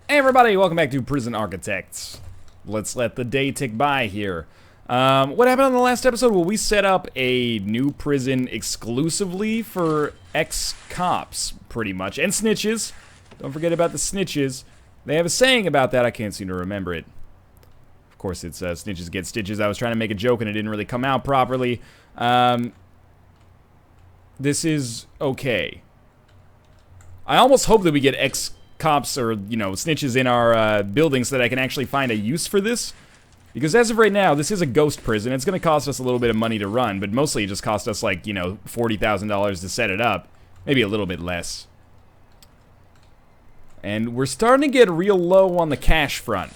Hey everybody, welcome back to Prison Architects. Let's let the day tick by here. What happened on the last episode? Well, we set up a new prison exclusively for ex-cops, pretty much. And snitches. Don't forget about the snitches. They have a saying about that, I can't seem to remember it. Of course, it's snitches get stitches. I was trying to make a joke and it didn't really come out properly. This is okay. I almost hope that we get ex-cops or, you know, snitches in our building so that I can actually find a use for this. Because as of right now, this is a ghost prison. It's going to cost us a little bit of money to run, but mostly it just cost us, like, you know, $40,000 to set it up. Maybe a little bit less. And we're starting to get real low on the cash front.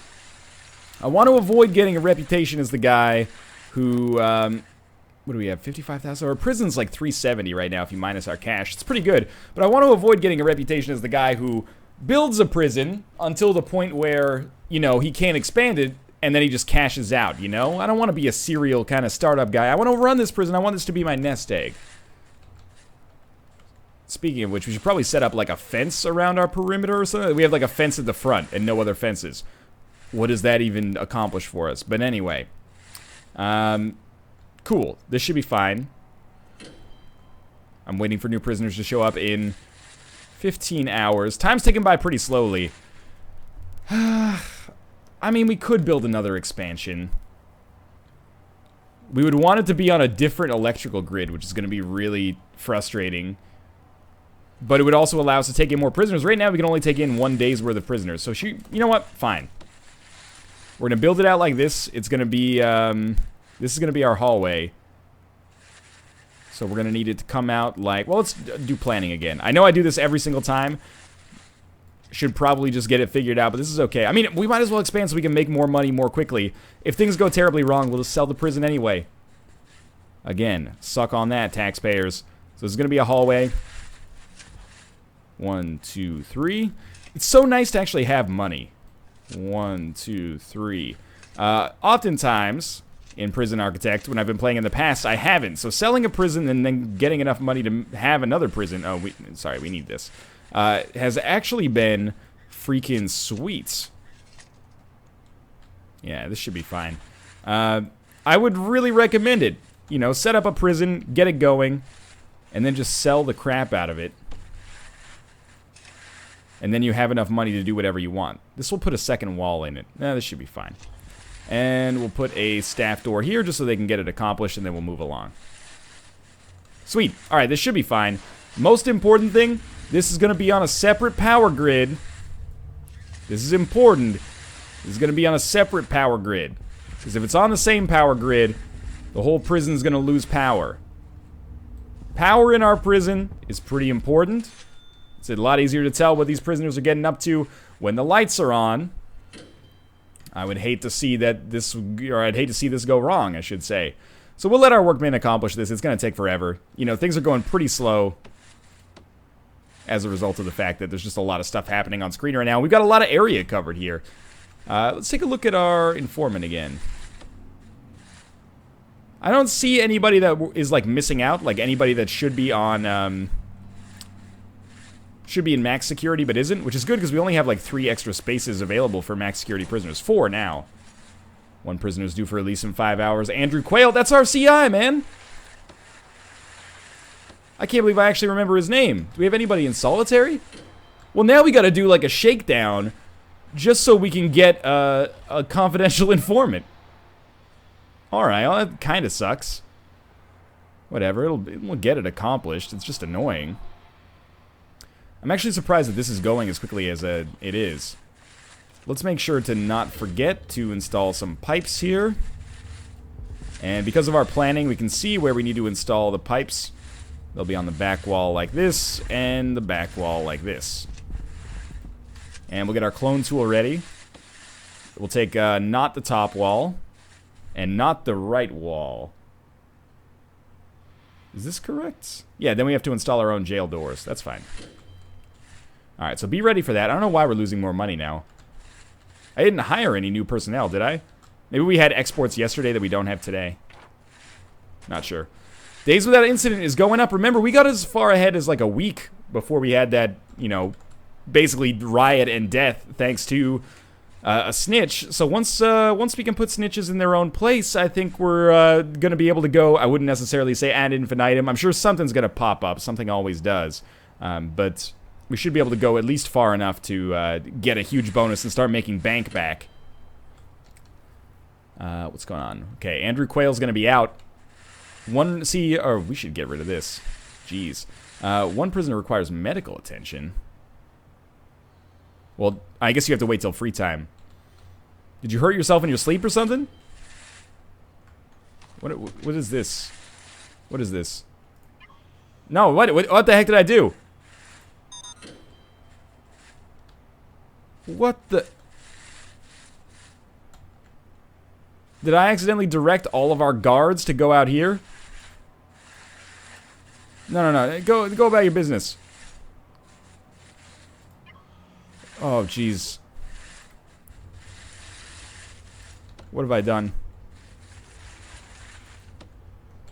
I want to avoid getting a reputation as the guy who, what do we have, 55,000? Our prison's like 370 right now if you minus our cash. It's pretty good, but I want to avoid getting a reputation as the guy who builds a prison until the point where, you know, he can't expand it, and then he just cashes out, you know? I don't want to be a serial kind of startup guy. I want to run this prison. I want this to be my nest egg. Speaking of which, we should probably set up like a fence around our perimeter or something. We have like a fence at the front and no other fences. What does that even accomplish for us? But anyway. Cool. This should be fine. I'm waiting for new prisoners to show up in 15 hours. Time's ticking by pretty slowly. I mean, we could build another expansion. We would want it to be on a different electrical grid, which is going to be really frustrating. But it would also allow us to take in more prisoners. Right now, we can only take in 1 day's worth of prisoners. So, you know what? Fine. We're going to build it out like this. It's going to be, this is going to be our hallway. So we're going to need it to come out like, well, let's do planning again. I know I do this every single time. Should probably just get it figured out, but this is okay. I mean, we might as well expand so we can make more money more quickly. If things go terribly wrong, we'll just sell the prison anyway. Again, suck on that, taxpayers. So this is going to be a hallway. 1, 2, 3. It's so nice to actually have money. 1, 2, 3. Oftentimes, in Prison Architect, when I've been playing in the past, I haven't. So selling a prison and then getting enough money to have another prison... Oh, sorry, we need this. Has actually been freaking sweet. Yeah, this should be fine. I would really recommend it. You know, set up a prison, get it going, and then just sell the crap out of it. And then you have enough money to do whatever you want. This will put a second wall in it. This should be fine. And we'll put a staff door here just so they can get it accomplished, and then we'll move along. Sweet. Alright, this should be fine. Most important thing, this is going to be on a separate power grid. This is important. This is going to be on a separate power grid. Because if it's on the same power grid, the whole prison is going to lose power. Power in our prison is pretty important. It's a lot easier to tell what these prisoners are getting up to when the lights are on. I would hate to see that this, or I'd hate to see this go wrong, I should say. So we'll let our workmen accomplish this. It's going to take forever. You know, things are going pretty slow as a result of the fact that there's just a lot of stuff happening on screen right now. We've got a lot of area covered here. Let's take a look at our informant again. I don't see anybody that is, like, missing out. Like, anybody that should be on, should be in max security but isn't, which is good because we only have like 3 extra spaces available for max security prisoners. 4 now. 1 prisoner is due for release in 5 hours. Andrew Quayle, that's our CI, man. I can't believe I actually remember his name. Do we have anybody in solitary? Well, now we gotta do like a shakedown just so we can get a confidential informant. Alright, well, that kind of sucks. Whatever, we'll get it accomplished. It's just annoying. I'm actually surprised that this is going as quickly as it is. Let's make sure to not forget to install some pipes here. And because of our planning, we can see where we need to install the pipes. They'll be on the back wall like this, and the back wall like this. And we'll get our clone tool ready. We'll take not the top wall, and not the right wall. Is this correct? Yeah, then we have to install our own jail doors. That's fine. Alright, so be ready for that. I don't know why we're losing more money now. I didn't hire any new personnel, did I? Maybe we had exports yesterday that we don't have today. Not sure. Days without incident is going up. Remember, we got as far ahead as like a week before we had that, you know, basically riot and death thanks to a snitch. So once we can put snitches in their own place, I think we're going to be able to go, I wouldn't necessarily say ad infinitum. I'm sure something's going to pop up. Something always does. But we should be able to go at least far enough to get a huge bonus and start making bank back. What's going on? Okay, Andrew Quayle's going to be out. We should get rid of this. Jeez. One prisoner requires medical attention. Well, I guess you have to wait till free time. Did you hurt yourself in your sleep or something? What is this? What is this? No, what the heck did I do? What the... Did I accidentally direct all of our guards to go out here? No. Go about your business. Oh, jeez. What have I done?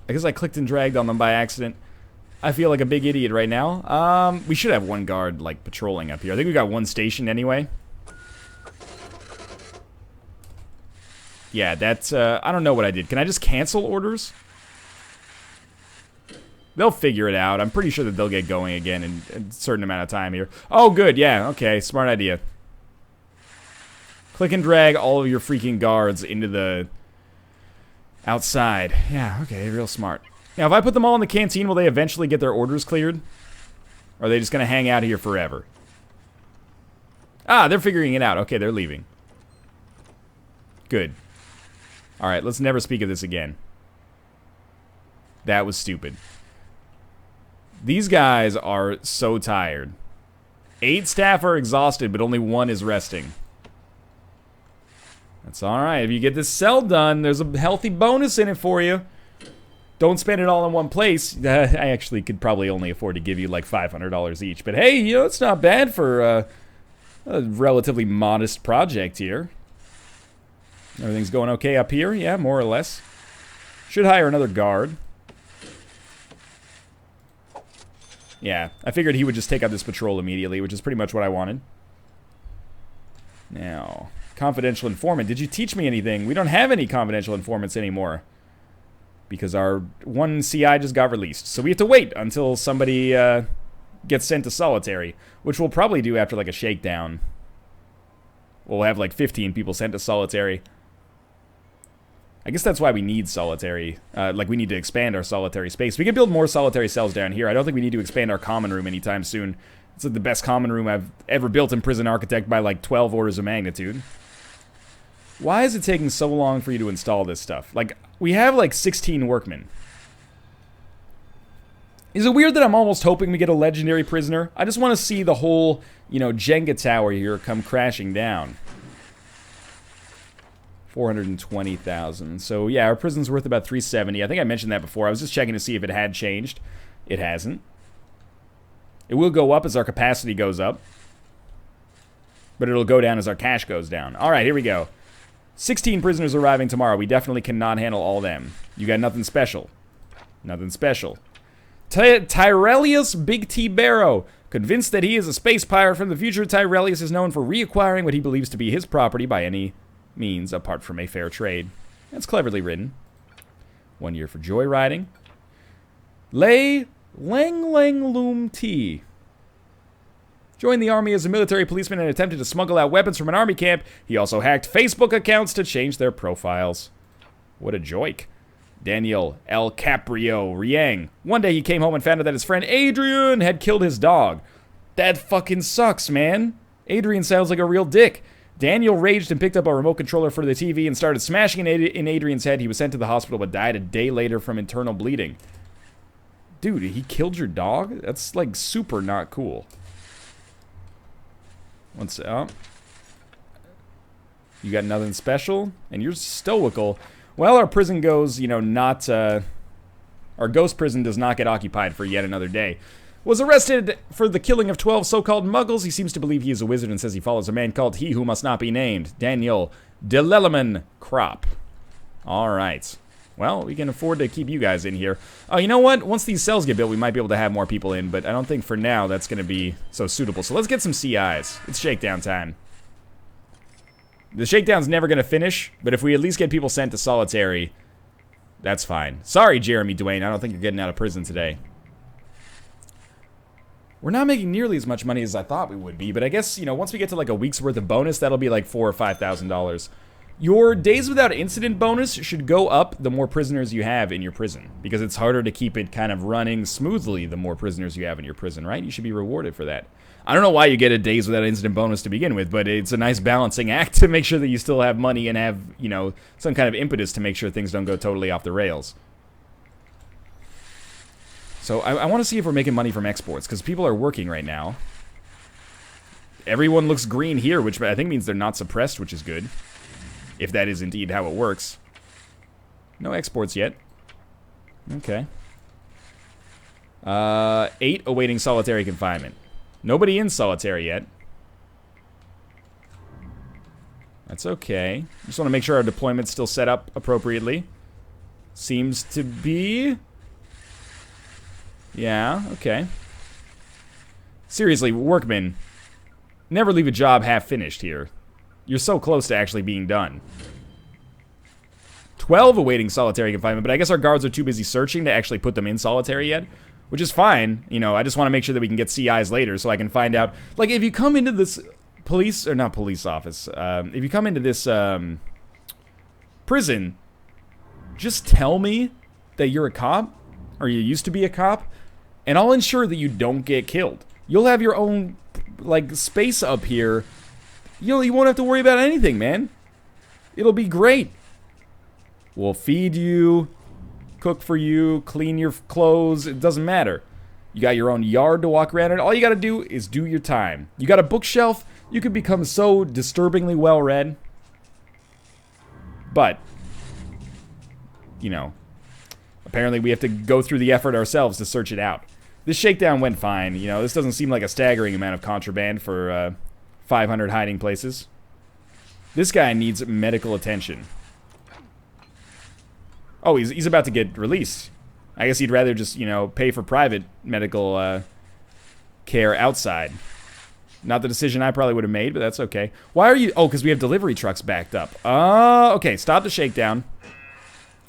I guess I clicked and dragged on them by accident. I feel like a big idiot right now. We should have one guard, like, patrolling up here. I think we got one station anyway. Yeah, that's, I don't know what I did. Can I just cancel orders? They'll figure it out. I'm pretty sure that they'll get going again in a certain amount of time here. Oh, good. Yeah, okay. Smart idea. Click and drag all of your freaking guards into the outside. Yeah, okay. Real smart. Now, if I put them all in the canteen, will they eventually get their orders cleared? Or are they just going to hang out here forever? Ah, they're figuring it out. Okay, they're leaving. Good. Alright, let's never speak of this again. That was stupid. These guys are so tired. 8 staff are exhausted, but only 1 is resting. That's alright. If you get this cell done, there's a healthy bonus in it for you. Don't spend it all in one place. I actually could probably only afford to give you like $500 each. But hey, you know, it's not bad for a relatively modest project here. Everything's going okay up here? Yeah, more or less. Should hire another guard. Yeah, I figured he would just take out this patrol immediately, which is pretty much what I wanted. Now, confidential informant. Did you teach me anything? We don't have any confidential informants anymore. Because our one CI just got released. So we have to wait until somebody gets sent to solitary. Which we'll probably do after like a shakedown. We'll have like 15 people sent to solitary. I guess that's why we need solitary. Like, we need to expand our solitary space. We can build more solitary cells down here. I don't think we need to expand our common room anytime soon. It's like the best common room I've ever built in Prison Architect by like 12 orders of magnitude. Why is it taking so long for you to install this stuff? Like, we have like 16 workmen. Is it weird that I'm almost hoping we get a legendary prisoner? I just want to see the whole, you know, Jenga tower here come crashing down. 420,000. So yeah, our prison's worth about 370. I think I mentioned that before. I was just checking to see if it had changed. It hasn't. It will go up as our capacity goes up. But it'll go down as our cash goes down. Alright, here we go. 16 prisoners arriving tomorrow. We definitely cannot handle all them. You got nothing special. Nothing special. Tyrellius Big T Barrow. Convinced that he is a space pirate from the future, Tyrellius is known for reacquiring what he believes to be his property by any means apart from a fair trade. That's cleverly written. 1 year for joyriding. Lay Lang Lang Loom T. Joined the army as a military policeman and attempted to smuggle out weapons from an army camp. He also hacked Facebook accounts to change their profiles. What a joik. Daniel El Caprio Riang. One day he came home and found out that his friend Adrian had killed his dog. That fucking sucks, man. Adrian sounds like a real dick. Daniel raged and picked up a remote controller for the TV and started smashing it in Adrian's head. He was sent to the hospital but died a day later from internal bleeding. Dude, he killed your dog? That's like super not cool. You got nothing special? And you're stoical. Well, our prison goes, you know, not, our ghost prison does not get occupied for yet another day. Was arrested for the killing of 12 so-called muggles. He seems to believe he is a wizard and says he follows a man called He Who Must Not Be Named. Daniel Deleleman Crop. Alright. Well, we can afford to keep you guys in here. Oh, you know what? Once these cells get built, we might be able to have more people in, but I don't think for now that's going to be so suitable. So let's get some CIs. It's shakedown time. The shakedown's never going to finish, but if we at least get people sent to solitary, that's fine. Sorry, Jeremy Dwayne. I don't think you're getting out of prison today. We're not making nearly as much money as I thought we would be, but I guess, you know, once we get to like a week's worth of bonus, that'll be like $4,000 or $5,000. Your days without incident bonus should go up the more prisoners you have in your prison, because it's harder to keep it kind of running smoothly the more prisoners you have in your prison, right? You should be rewarded for that. I don't know why you get a days without incident bonus to begin with, but it's a nice balancing act to make sure that you still have money and have, you know, some kind of impetus to make sure things don't go totally off the rails. So I want to see if we're making money from exports, because people are working right now. Everyone looks green here, which I think means they're not suppressed, which is good. If that is indeed how it works. No exports yet. Okay. 8 awaiting solitary confinement. Nobody in solitary yet. That's okay. Just want to make sure our deployment's still set up appropriately. Seems to be... Yeah, okay. Seriously, workmen, never leave a job half finished here. You're so close to actually being done. 12 awaiting solitary confinement, but I guess our guards are too busy searching to actually put them in solitary yet, which is fine. You know, I just want to make sure that we can get CIs later so I can find out. Like, if you come into this police, or not police office, if you come into this prison, just tell me that you're a cop, or you used to be a cop, and I'll ensure that you don't get killed. You'll have your own, like, space up here. You won't have to worry about anything, man. It'll be great. We'll feed you, cook for you, clean your clothes. It doesn't matter. You got your own yard to walk around in. All you got to do is do your time. You got a bookshelf. You could become so disturbingly well read. But, you know, apparently we have to go through the effort ourselves to search it out. This shakedown went fine. You know, this doesn't seem like a staggering amount of contraband for 500 hiding places. This guy needs medical attention. Oh, he's about to get released. I guess he'd rather just, you know, pay for private medical care outside. Not the decision I probably would have made, but that's okay. Why are you... Oh, because we have delivery trucks backed up. Okay, stop the shakedown.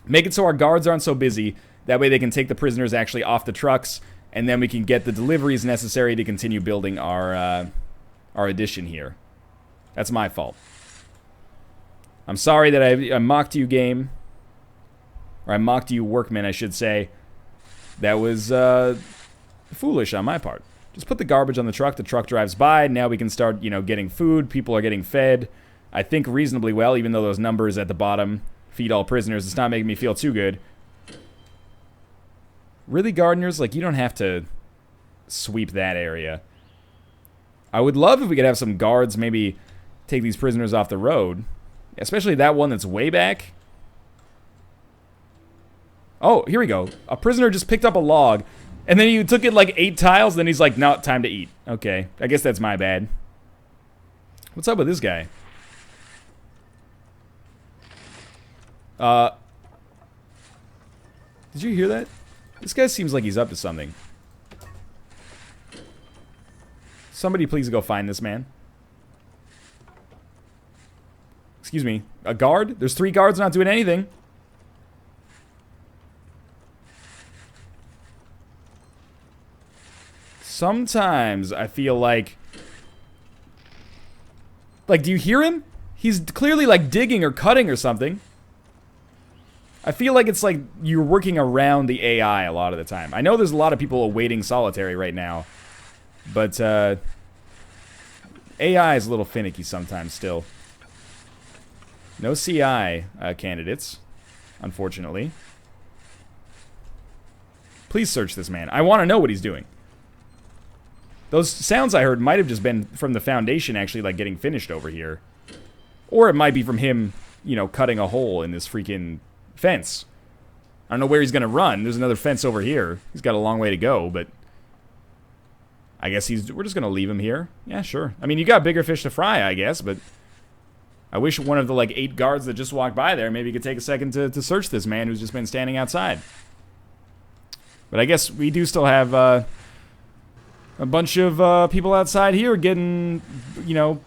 Make it so our guards aren't so busy. That way they can take the prisoners actually off the trucks, and then we can get the deliveries necessary to continue building our addition here. That's my fault. I'm sorry that I mocked you, game. Or I mocked you, workmen, I should say. That was foolish on my part. Just put the garbage on the truck drives by, now we can start, you know, getting food, people are getting fed. I think reasonably well, even though those numbers at the bottom, feed all prisoners, it's not making me feel too good. Really, gardeners? Like, you don't have to sweep that area. I would love if we could have some guards maybe take these prisoners off the road. Especially that one that's way back. Oh, here we go. A prisoner just picked up a log, and then he took it like 8 tiles, then he's like, no, time to eat. Okay, I guess that's my bad. What's up with this guy? Did you hear that? This guy seems like he's up to something. Somebody please go find this man. Excuse me. A guard? There's 3 guards not doing anything. Sometimes I feel like... Like, do you hear him? He's clearly, like, digging or cutting or something. I feel like it's like you're working around the AI a lot of the time. I know there's a lot of people awaiting solitary right now. But, AI is a little finicky sometimes still. No CI candidates, unfortunately. Please search this man. I want to know what he's doing. Those sounds I heard might have just been from the foundation actually, like, getting finished over here. Or it might be from him, you know, cutting a hole in this freaking fence. I don't know where he's going to run. There's another fence over here. He's got a long way to go, but... I guess we're just going to leave him here. Yeah, sure. I mean, you got bigger fish to fry, I guess, but... I wish one of the, like, 8 guards that just walked by there maybe could take a second to search this man who's just been standing outside. But I guess we do still have, a bunch of, people outside here getting, you know,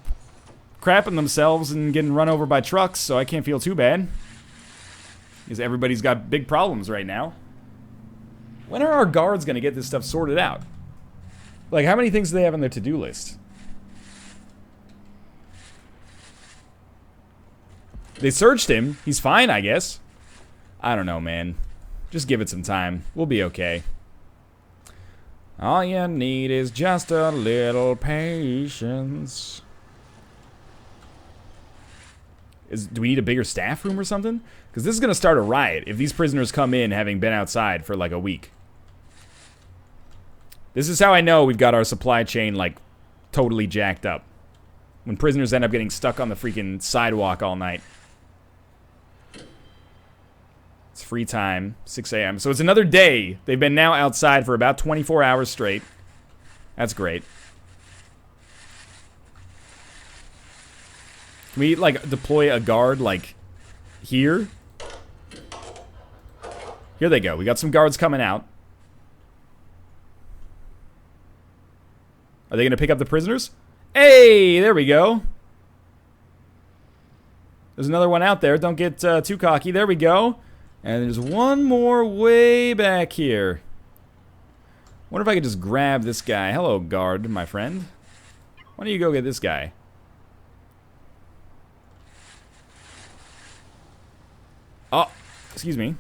crapping themselves and getting run over by trucks, so I can't feel too bad. Because everybody's got big problems right now. When are our guards gonna get this stuff sorted out? Like, how many things do they have on their to-do list? They searched him. He's fine, I guess. I don't know, man. Just give it some time. We'll be okay. All you need is just a little patience. Do we need a bigger staff room or something? Because this is going to start a riot if these prisoners come in having been outside for like a week. This is how I know we've got our supply chain like totally jacked up. When prisoners end up getting stuck on the freaking sidewalk all night. It's free time, 6 a.m. So it's another day. They've been now outside for about 24 hours straight. That's great. Can we, like, deploy a guard, like, here? Here they go. We got some guards coming out. Are they going to pick up the prisoners? Hey, there we go. There's another one out there. Don't get too cocky. There we go. And there's one more way back here. Wonder if I could just grab this guy. Hello, guard, my friend. Why don't you go get this guy? Oh, excuse me.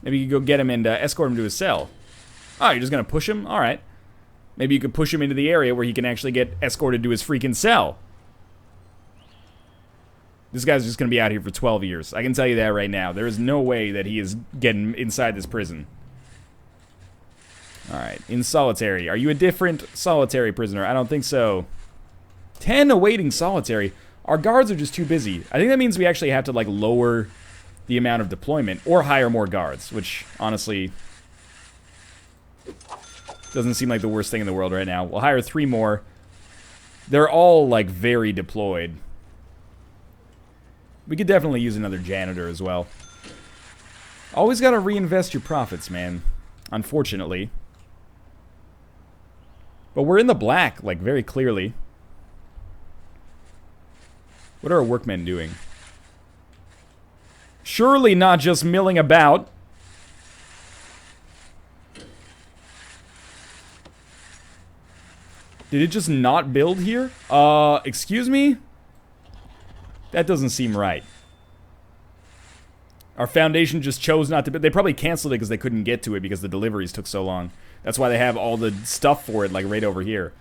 Maybe you could go get him and escort him to his cell. Oh, you're just gonna push him? Alright. Maybe you could push him into the area where he can actually get escorted to his freaking cell. This guy's just going to be out here for 12 years. I can tell you that right now. There is no way that he is getting inside this prison. Alright, in solitary. Are you a different solitary prisoner? I don't think so. 10 awaiting solitary. Our guards are just too busy. I think that means we actually have to, like, lower the amount of deployment or hire more guards, which, honestly, doesn't seem like the worst thing in the world right now. We'll hire 3 more. They're all, like, very deployed. We could definitely use another janitor as well. Always gotta reinvest your profits, man. Unfortunately. But we're in the black, like, very clearly. What are our workmen doing? Surely not just milling about. Did it just not build here? Excuse me? That doesn't seem right. Our foundation just chose not to... They probably canceled it because they couldn't get to it because the deliveries took so long. That's why they have all the stuff for it, like, right over here.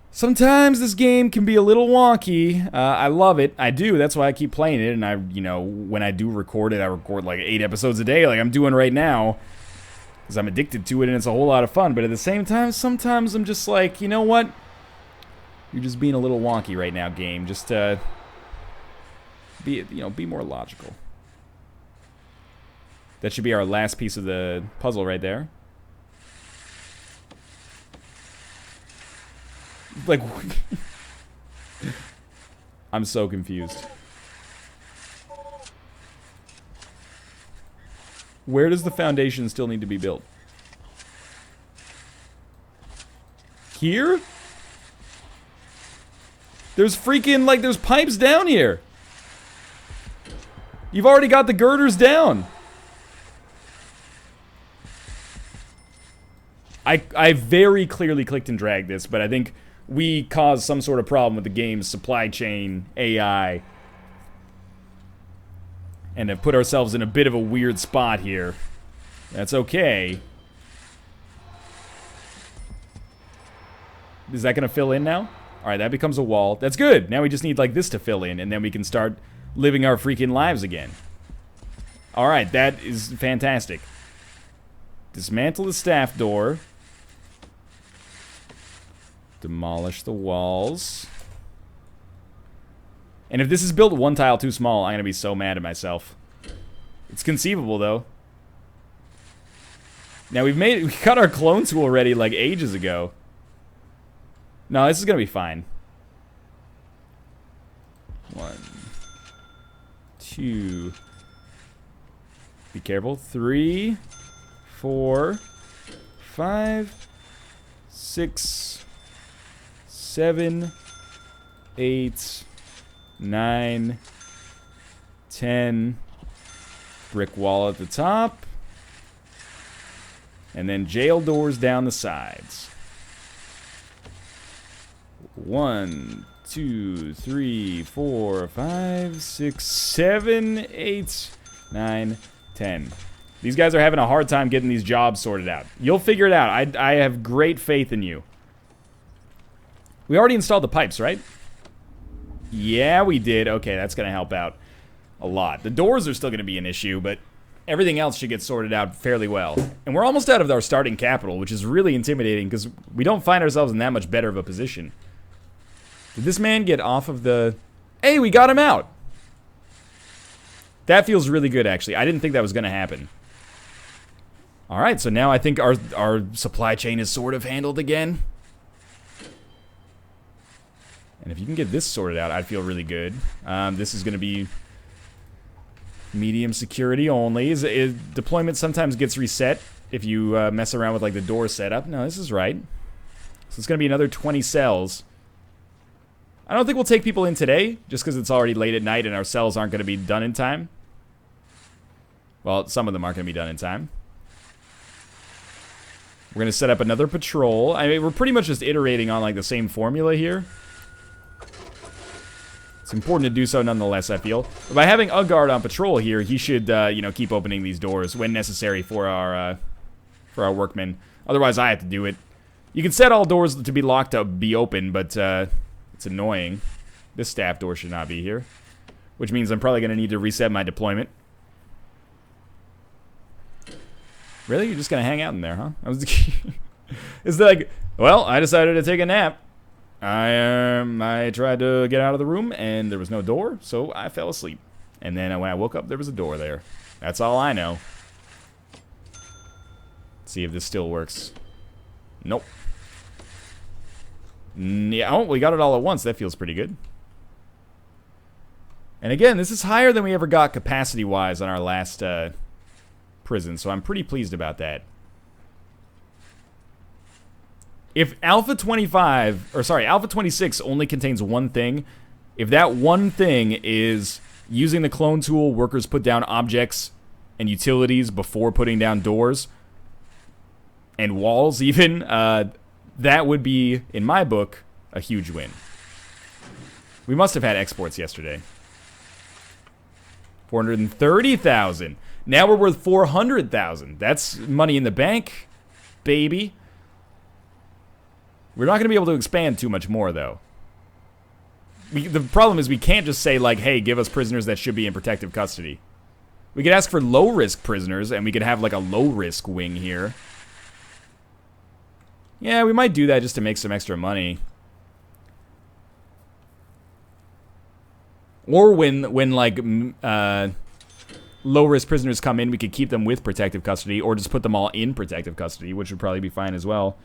Sometimes this game can be a little wonky. I love it. I do. That's why I keep playing it. And I, you know, when I do record it, I record, like, 8 episodes a day like I'm doing right now. Because I'm addicted to it and it's a whole lot of fun. But at the same time, sometimes I'm just like, you know what? You're just being a little wonky right now, game. Just, be more logical. That should be our last piece of the puzzle right there. Like, I'm so confused. Where does the foundation still need to be built? Here? There's freaking, like, there's pipes down here. You've already got the girders down. I very clearly clicked and dragged this, but I think we caused some sort of problem with the game's supply chain AI. And have put ourselves in a bit of a weird spot here. That's okay. Is that going to fill in now? Alright, that becomes a wall. That's good. Now we just need, like, this to fill in, and then we can start living our freaking lives again. Alright, that is fantastic. Dismantle the staff door. Demolish the walls. And if this is built 1 tile too small, I'm gonna be so mad at myself. It's conceivable, though. Now, we got our clone tool ready, like, ages ago. No, this is gonna be fine. 2. Be careful. 3, 4, 5, 6, 7, 8, 9, 10. Brick wall at the top. And then jail doors down the sides. 1, 2, 3, 4, 5, 6, 7, 8, 9, 10. These guys are having a hard time getting these jobs sorted out. You'll figure it out. I have great faith in you. We already installed the pipes, right? Yeah, we did. Okay, that's going to help out a lot. The doors are still going to be an issue, but everything else should get sorted out fairly well. And we're almost out of our starting capital, which is really intimidating because we don't find ourselves in that much better of a position. Did this man get off of the... Hey, we got him out! That feels really good, actually. I didn't think that was going to happen. Alright, so now I think our supply chain is sort of handled again. And if you can get this sorted out, I'd feel really good. This is going to be medium security only. Deployment sometimes gets reset if you mess around with like the door setup. No, this is right. So it's going to be another 20 cells. I don't think we'll take people in today, just because it's already late at night and our cells aren't going to be done in time. Well, some of them aren't going to be done in time. We're going to set up another patrol. I mean, we're pretty much just iterating on like the same formula here. It's important to do so nonetheless, I feel. But by having a guard on patrol here, he should, you know, keep opening these doors when necessary for our workmen. Otherwise, I have to do it. You can set all doors to be locked to be open, but it's annoying. This staff door should not be here, which means I'm probably going to need to reset my deployment. Really? You're just going to hang out in there, huh? It's like, well, I decided to take a nap. I tried to get out of the room, and there was no door, so I fell asleep. And then when I woke up, there was a door there. That's all I know. Let's see if this still works. Nope. Yeah, oh, we got it all at once. That feels pretty good. And again, this is higher than we ever got capacity-wise on our last prison, so I'm pretty pleased about that. If Alpha 25, or sorry, Alpha 26 only contains one thing, if that one thing is using the clone tool, workers put down objects and utilities before putting down doors and walls even, that would be, in my book, a huge win. We must have had exports yesterday. 430,000. Now we're worth 400,000. That's money in the bank, baby. We're not going to be able to expand too much more, though. The problem is we can't just say, like, hey, give us prisoners that should be in protective custody. We could ask for low-risk prisoners, and we could have, like, a low-risk wing here. Yeah, we might do that just to make some extra money. Or when like, low-risk prisoners come in, we could keep them with protective custody, or just put them all in protective custody, which would probably be fine as well.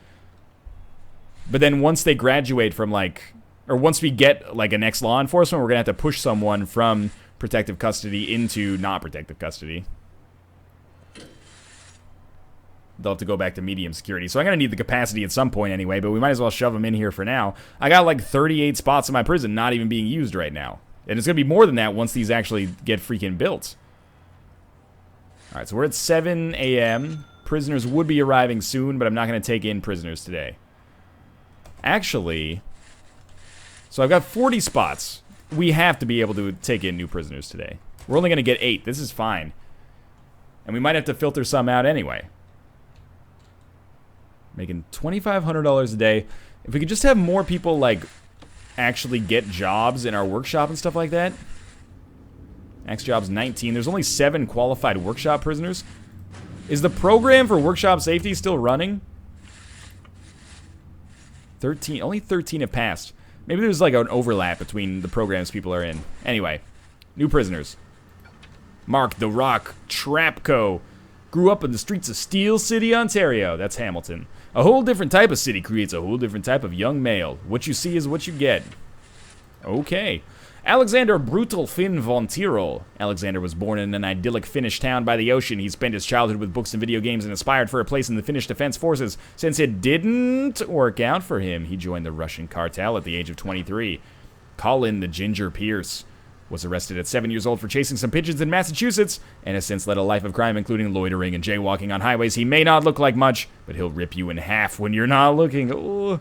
But then once they graduate from, like, or once we get, like, a next law enforcement, we're going to have to push someone from protective custody into not protective custody. They'll have to go back to medium security. So I'm going to need the capacity at some point anyway, but we might as well shove them in here for now. I got, like, 38 spots in my prison not even being used right now. And it's going to be more than that once these actually get freaking built. Alright, so we're at 7 a.m. Prisoners would be arriving soon, but I'm not going to take in prisoners today. Actually, so I've got 40 spots. We have to be able to take in new prisoners today. We're only going to get 8. This is fine. And we might have to filter some out anyway. Making $2,500 a day. If we could just have more people, like, actually get jobs in our workshop and stuff like that. Max jobs 19. There's only 7 qualified workshop prisoners. Is the program for workshop safety still running? 13. Only 13 have passed. Maybe there's like an overlap between the programs people are in. Anyway, new prisoners. Mark the Rock Trapco. Grew up in the streets of Steel City, Ontario. That's Hamilton. A whole different type of city creates a whole different type of young male. What you see is what you get. Okay. Alexander Brutal Finn von Tyrol. Alexander was born in an idyllic Finnish town by the ocean. He spent his childhood with books and video games and aspired for a place in the Finnish Defense Forces. Since it didn't work out for him, he joined the Russian cartel at the age of 23. Colin the Ginger Pierce was arrested at 7 years old for chasing some pigeons in Massachusetts and has since led a life of crime, including loitering and jaywalking on highways. He may not look like much, but he'll rip you in half when you're not looking. Ooh.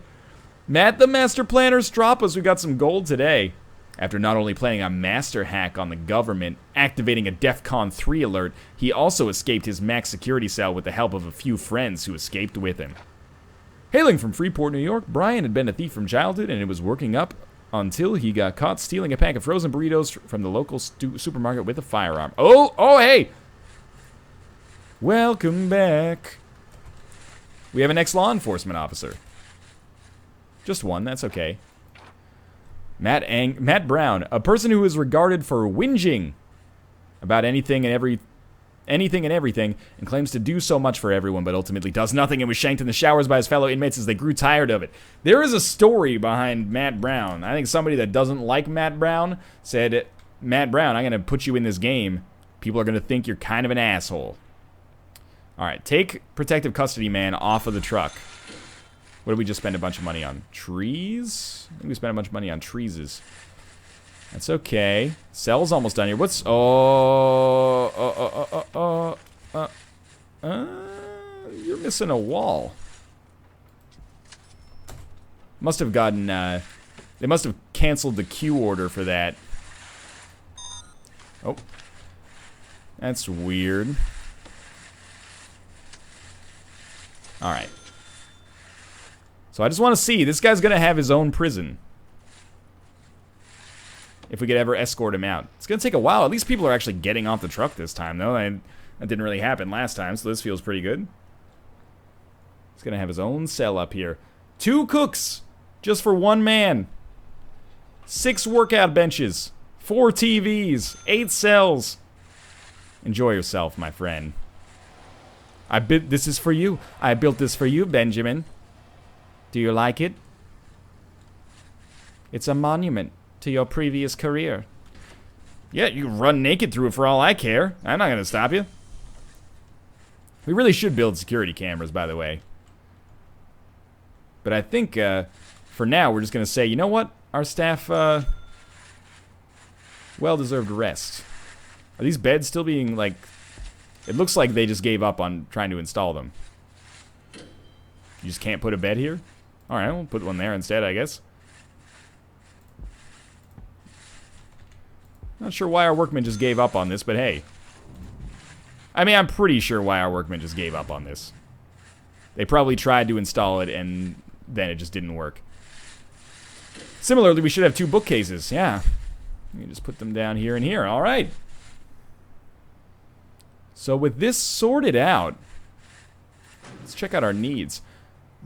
Matt the Master Planner Strapas, we got some gold today. After not only planning a master hack on the government, activating a DEFCON 3 alert, he also escaped his max security cell with the help of a few friends who escaped with him. Hailing from Freeport, New York, Brian had been a thief from childhood and it was working up until he got caught stealing a pack of frozen burritos from the local supermarket with a firearm. Oh, hey! Welcome back. We have an ex-law enforcement officer. Just one, that's okay. Matt Brown, a person who is regarded for whinging about anything and everything, and claims to do so much for everyone, but ultimately does nothing and was shanked in the showers by his fellow inmates as they grew tired of it. There is a story behind Matt Brown. I think somebody that doesn't like Matt Brown said, Matt Brown, I'm going to put you in this game. People are going to think you're kind of an asshole. All right, take protective custody man off of the truck. What did we just spend a bunch of money on? Trees? I think we spent a bunch of money on trees. That's okay. Cell's almost done here. What's... you're missing a wall. Must have gotten... they must have canceled the queue order for that. Oh. That's weird. Alright. So I just want to see. This guy's going to have his own prison. If we could ever escort him out. It's going to take a while. At least people are actually getting off the truck this time, though. That didn't really happen last time, so this feels pretty good. He's going to have his own cell up here. 2 cooks, just for 1 man. 6 workout benches. 4 TVs. 8 cells. Enjoy yourself, my friend. This is for you. I built this for you, Benjamin. Do you like it? It's a monument to your previous career. Yeah, you can run naked through it for all I care. I'm not going to stop you. We really should build security cameras, by the way. But I think, for now, we're just going to say, you know what? Our staff, well-deserved rest. Are these beds still being, like... It looks like they just gave up on trying to install them. You just can't put a bed here? Alright, we'll put one there instead, I guess. Not sure why our workmen just gave up on this, but hey. I mean, I'm pretty sure why our workmen just gave up on this. They probably tried to install it, and then it just didn't work. Similarly, we should have 2 bookcases. Yeah. You can just put them down here and here. Alright. So with this sorted out, let's check out our needs.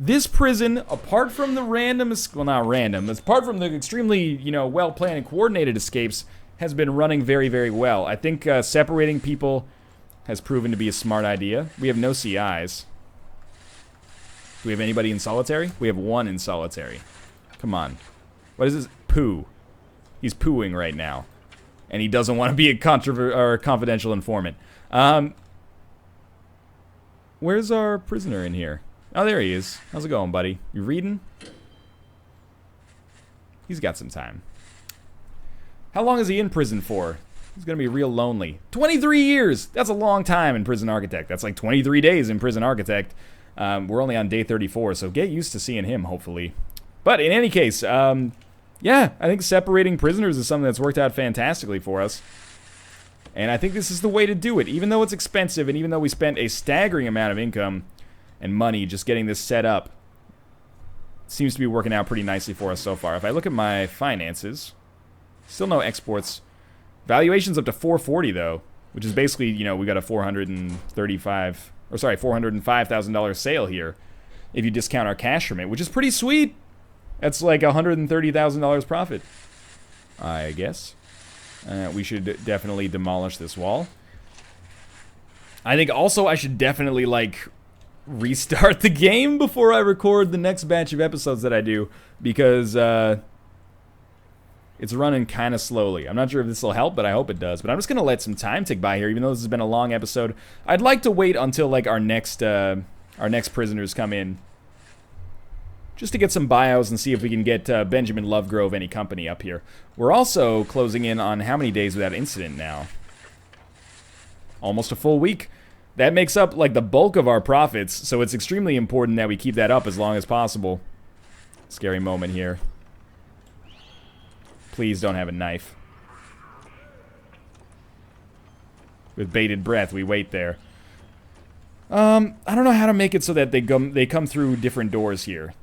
This prison, apart from the random, well, not random, apart from the extremely, you know, well-planned and coordinated escapes, has been running very, very well. I think separating people has proven to be a smart idea. We have no CIs. Do we have anybody in solitary? We have 1 in solitary. Come on. What is this? Poo. He's pooing right now. And he doesn't want to be a confidential informant. Where's our prisoner in here? Oh, there he is. How's it going, buddy? You reading? He's got some time. How long is he in prison for? He's gonna be real lonely. 23 years! That's a long time in Prison Architect. That's like 23 days in Prison Architect. We're only on day 34, so get used to seeing him, hopefully. But in any case, yeah, I think separating prisoners is something that's worked out fantastically for us. And I think this is the way to do it. Even though it's expensive, and even though we spent a staggering amount of income and money just getting this set up, it seems to be working out pretty nicely for us so far. If I look at my finances, still no exports. Valuation's up to 440 though, which is basically, you know, we got a $405,000 sale here if you discount our cash from it, which is pretty sweet. That's like $130,000 profit, I guess. We should definitely demolish this wall. I think also I should definitely, like, restart the game before I record the next batch of episodes that I do, because It's running kind of slowly. I'm not sure if this will help, but I hope it does. But I'm just going to let some time tick by here, even though this has been a long episode. I'd like to wait until, like, our next prisoners come in, just to get some bios and see if we can get Benjamin Lovegrove any company up here. We're also closing in on how many days without incident now? Almost a full week. That makes up, like, the bulk of our profits, so it's extremely important that we keep that up as long as possible. Scary moment here. Please don't have a knife. With bated breath, we wait there. I don't know how to make it so that they come through different doors here.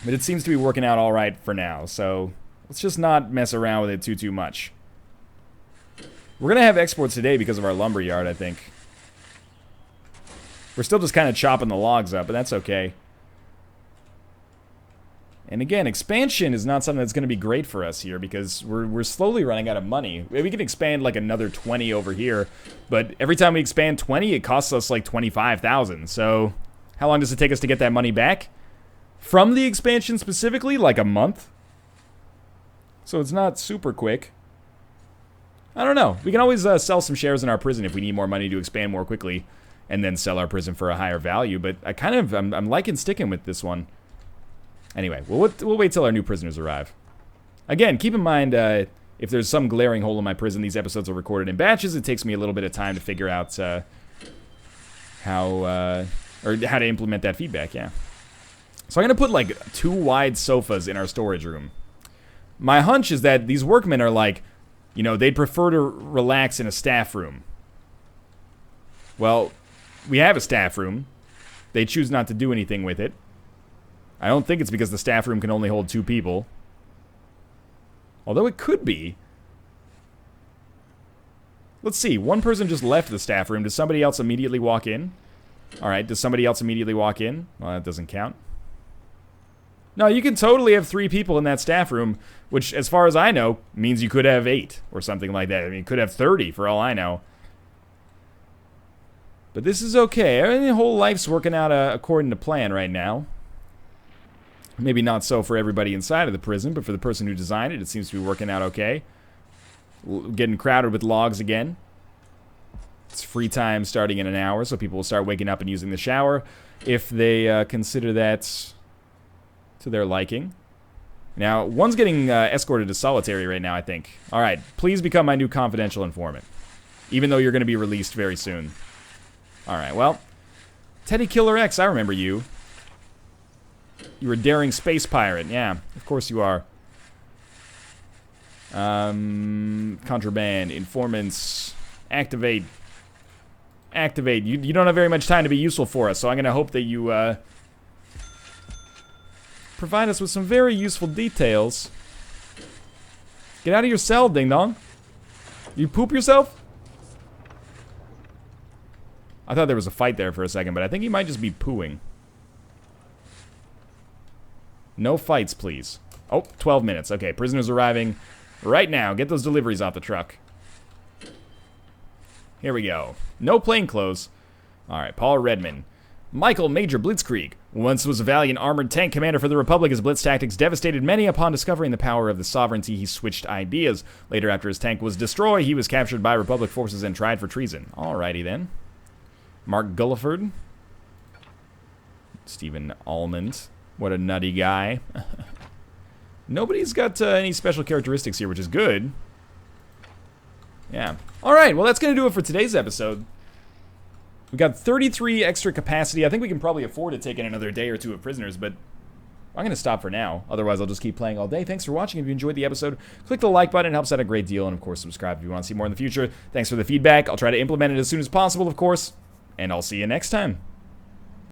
But it seems to be working out alright for now, so let's just not mess around with it too much. We're going to have exports today because of our lumber yard, I think. We're still just kind of chopping the logs up, but that's okay. And again, expansion is not something that's going to be great for us here because we're slowly running out of money. We can expand like another 20 over here, but every time we expand 20, it costs us like 25,000. So how long does it take us to get that money back? From the expansion specifically, like a month. So it's not super quick. I don't know. We can always sell some shares in our prison if we need more money to expand more quickly, and then sell our prison for a higher value. But I'm liking sticking with this one. Anyway, we'll wait till our new prisoners arrive. Again, keep in mind, if there's some glaring hole in my prison, these episodes are recorded in batches. It takes me a little bit of time to figure out how to implement that feedback, yeah. So I'm going to put, like, 2 wide sofas in our storage room. My hunch is that these workmen are like, you know, they'd prefer to relax in a staff room. Well, we have a staff room. They choose not to do anything with it. I don't think it's because the staff room can only hold 2 people. Although it could be. Let's see. One person just left the staff room. Does somebody else immediately walk in? Alright, does somebody else immediately walk in? Well, that doesn't count. No, you can totally have 3 people in that staff room, which, as far as I know, means you could have 8 or something like that. I mean, you could have 30 for all I know. But this is okay. I mean, the whole life's working out according to plan right now. Maybe not so for everybody inside of the prison, but for the person who designed it, it seems to be working out okay. Getting crowded with logs again. It's free time starting in an hour, so people will start waking up and using the shower if they consider that to their liking. Now, one's getting escorted to solitary right now, I think. Alright, please become my new confidential informant. Even though you're going to be released very soon. Alright, well. Teddy Killer X, I remember you. You were a daring space pirate. Yeah, of course you are. Contraband. Informants. Activate. Activate. You don't have very much time to be useful for us, so I'm going to hope that you provide us with some very useful details. Get out of your cell, ding dong. You poop yourself? I thought there was a fight there for a second, but I think he might just be pooing. No fights, please. Oh, 12 minutes. Okay, prisoners arriving right now. Get those deliveries off the truck. Here we go. No plainclothes. Alright, Paul Redman. Michael Major Blitzkrieg. Once was a valiant armored tank commander for the Republic. His blitz tactics devastated many. Upon discovering the power of the sovereignty, he switched ideas. Later, after his tank was destroyed, he was captured by Republic forces and tried for treason. Alrighty then. Mark Gulliford. Stephen Almond. What a nutty guy. Nobody's got any special characteristics here, which is good. Yeah. Alright, well that's going to do it for today's episode. We got 33 extra capacity. I think we can probably afford to take in another day or 2 of prisoners, but I'm going to stop for now. Otherwise, I'll just keep playing all day. Thanks for watching. If you enjoyed the episode, click the like button. It helps out a great deal. And, of course, subscribe if you want to see more in the future. Thanks for the feedback. I'll try to implement it as soon as possible, of course. And I'll see you next time.